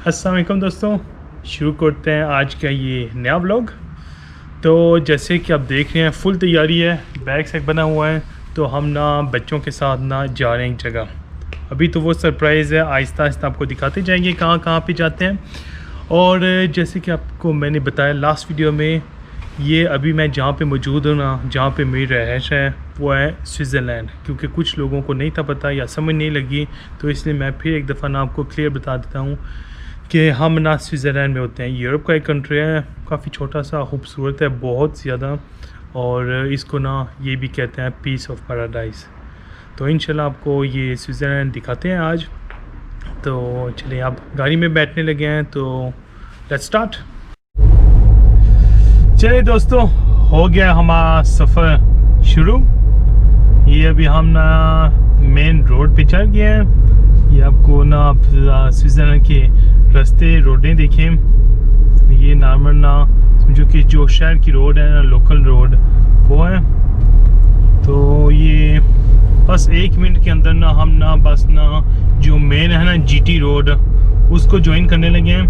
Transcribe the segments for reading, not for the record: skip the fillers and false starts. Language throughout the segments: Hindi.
अस्सलाम वालेकुम दोस्तों, शुरू करते हैं आज का ये नया व्लॉग। तो जैसे कि आप देख रहे हैं फुल तैयारी है, बैग सैक बना हुआ है। तो हम ना बच्चों के साथ ना जा रहे हैं एक जगह। अभी तो वो सरप्राइज़ है, आहिस्ता आहिस्ता आपको दिखाते जाएंगे कहाँ कहाँ पे जाते हैं। और जैसे कि आपको मैंने बताया लास्ट वीडियो में, ये अभी मैं जहाँ पे मौजूद हूँ ना, जहाँ पे मेरी रहायश है वो है स्विट्ज़रलैंड। क्योंकि कुछ लोगों को नहीं था पता या समझ नहीं लगी, तो इसलिए मैं फिर एक दफ़ा ना आपको क्लियर बता देता हूँ कि हम ना स्विट्ज़रलैंड में होते हैं। यूरोप का एक कंट्री है, काफ़ी छोटा सा, खूबसूरत है बहुत ज़्यादा। और इसको ना ये भी कहते हैं पीस ऑफ पैराडाइज़। तो इंशाल्लाह आपको ये स्विट्ज़रलैंड दिखाते हैं आज। तो चलिए आप गाड़ी में बैठने लगे हैं, तो लेट्स स्टार्ट। चलिए दोस्तों, हो गया हमारा सफ़र शुरू। ये अभी हम ना मेन रोड पे चल गए हैं। ये आपको ना आप स्विट्ज़रलैंड के रास्ते रोडें देखें। ये नॉर्मल ना समझो कि जो शहर की रोड है ना, लोकल रोड वो है। तो ये बस 1 मिनट के अंदर ना हम ना बस ना जो मेन है ना जीटी रोड, उसको ज्वाइन करने लगे हैं।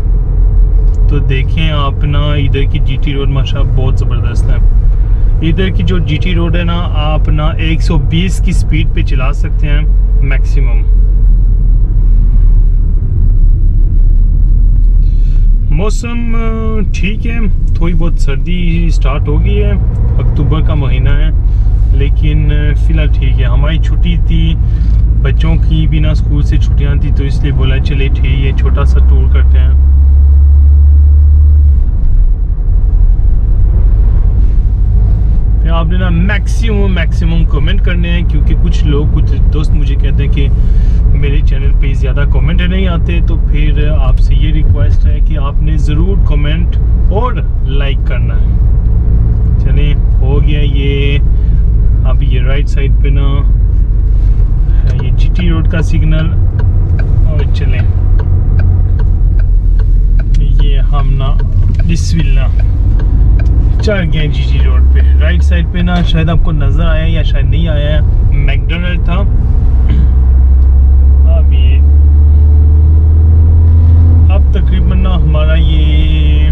तो देखें आप ना, इधर की जीटी रोड माशाल्लाह बहुत ज़बरदस्त है। इधर की जो जीटी रोड है ना, आप ना 120 की स्पीड पे चला सकते हैं मैक्सिमम। मौसम ठीक है, थोड़ी बहुत सर्दी स्टार्ट हो गई है, अक्टूबर का महीना है, लेकिन फ़िलहाल ठीक है। हमारी छुट्टी थी, बच्चों की भी ना स्कूल से छुट्टियां थी, तो इसलिए बोला चले ठीक है छोटा सा टूर करते हैं। आपने ना मैक्सिमम कमेंट करने हैं, क्योंकि कुछ दोस्त मुझे कहते हैं कि मेरे चैनल पे ज़्यादा कमेंट नहीं आते। तो फिर आपसे ये रिक्वेस्ट है कि आपने ज़रूर कमेंट और लाइक करना है। चलिए हो गया ये। अब ये राइट साइड पे ना ये जीटी रोड का सिग्नल। और चलें, ये हम ना बिस्मिल्लाह चढ़ गए जीटी रोड पे। राइट साइड पे ना शायद आपको नज़र आया या शायद नहीं आया, मैकडोनल्ड था। अब तकरीबन ना हमारा ये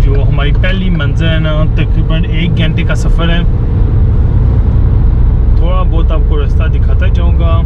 जो हमारी पहली मंजिल है ना, तकरीबन 1 घंटे का सफ़र है। थोड़ा बहुत आपको रास्ता दिखाता जाऊँगा।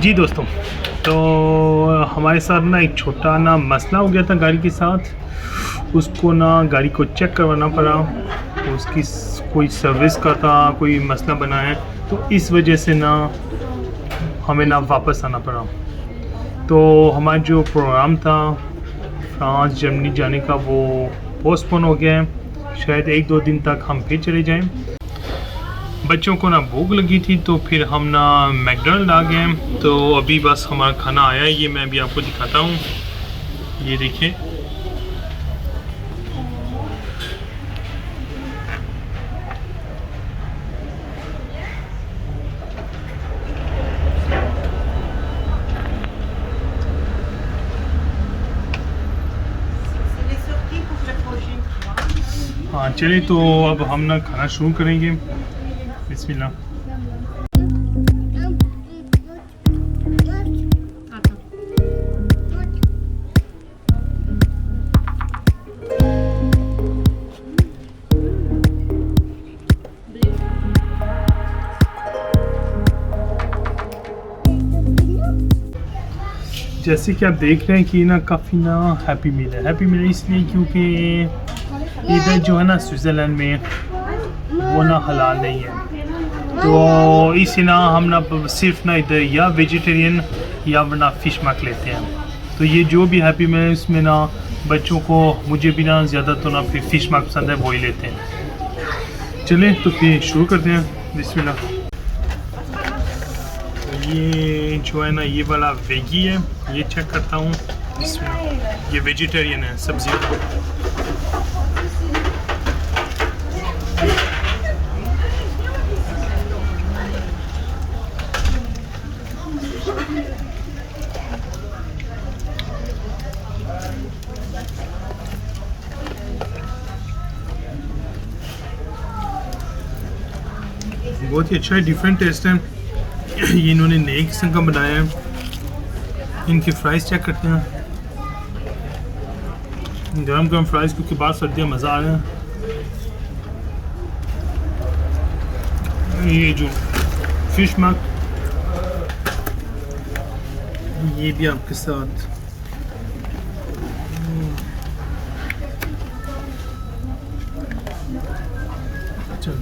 जी दोस्तों, तो हमारे साथ ना एक छोटा ना मसला हो गया था गाड़ी के साथ। उसको ना गाड़ी को चेक करवाना पड़ा, उसकी कोई सर्विस का था, कोई मसला बना है, तो इस वजह से ना हमें ना वापस आना पड़ा। तो हमारा जो प्रोग्राम था फ्रांस जर्मनी जाने का वो पोस्टपोन हो गया है। शायद 1-2 दिन तक हम फिर चले जाएं। बच्चों को ना भूख लगी थी तो फिर हम ना मैकडॉनल्ड आ गए। तो अभी बस हमारा खाना आया है, ये मैं अभी आपको दिखाता हूँ। ये देखिए, हाँ चलिए तो अब हम ना खाना शुरू करेंगे। बिस्मिल्लाह। जैसे कि आप देख रहे हैं कि ना काफ़ी ना हैप्पी मील है। हैप्पी मील इसलिए क्योंकि इधर जो है ना स्विट्ज़रलैंड में वो ना हलाल नहीं है, तो इसी ना हम ना सिर्फ ना इधर या वेजिटेरियन या वरना फ़िश मार्क लेते हैं। तो ये जो भी हैप्पी मील है इसमें ना बच्चों को, मुझे भी ना ज़्यादा तो ना फिर फ़िश मार्क पसंद है, वही लेते हैं। चलें तो फिर शुरू करते हैं। बिस्मिल्लाह। ये जो है ना ये वाला वेगी है, ये चेक करता हूँ। ये वेजिटेरियन है, सब्जियाँ। बहुत ही अच्छा है, डिफरेंट टेस्ट है। ये इन्होंने नए किस्म का बनाया है। इनकी फ्राइज़ चेक करते हैं, गरम गरम फ्राइज़, क्योंकि बाहर सर्दियाँ मज़ा आ रहा है। ये जो फिश मार्क, ये भी आपके साथ। चलो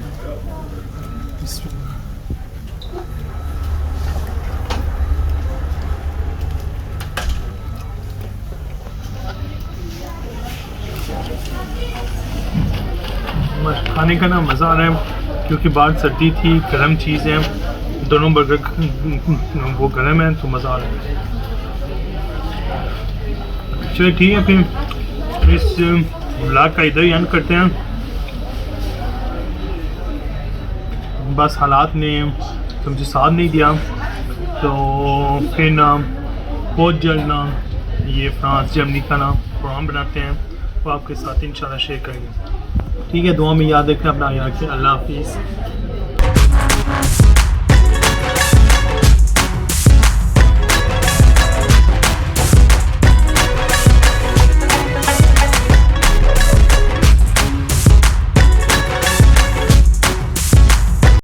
खाने का ना मज़ा आ रहा है, क्योंकि बाहर सर्दी थी, गर्म चीज़ें, दोनों बर्गर वो गर्म है, तो मज़ा आ रहा है। चलिए ठीक है, फिर इस व्लॉग का इधर ही एंड करते हैं। बस हालात ने तो मुझे साथ नहीं दिया, तो फिर ना बहुत जल्द ना ये फ्रांस जर्मनी का ना प्रोग्राम बनाते हैं, वो आपके साथ इंशाल्लाह शेयर करेंगे। ठीक है, दुआ में याद रखना, अपना याद रखें। अल्लाह हाफिज़।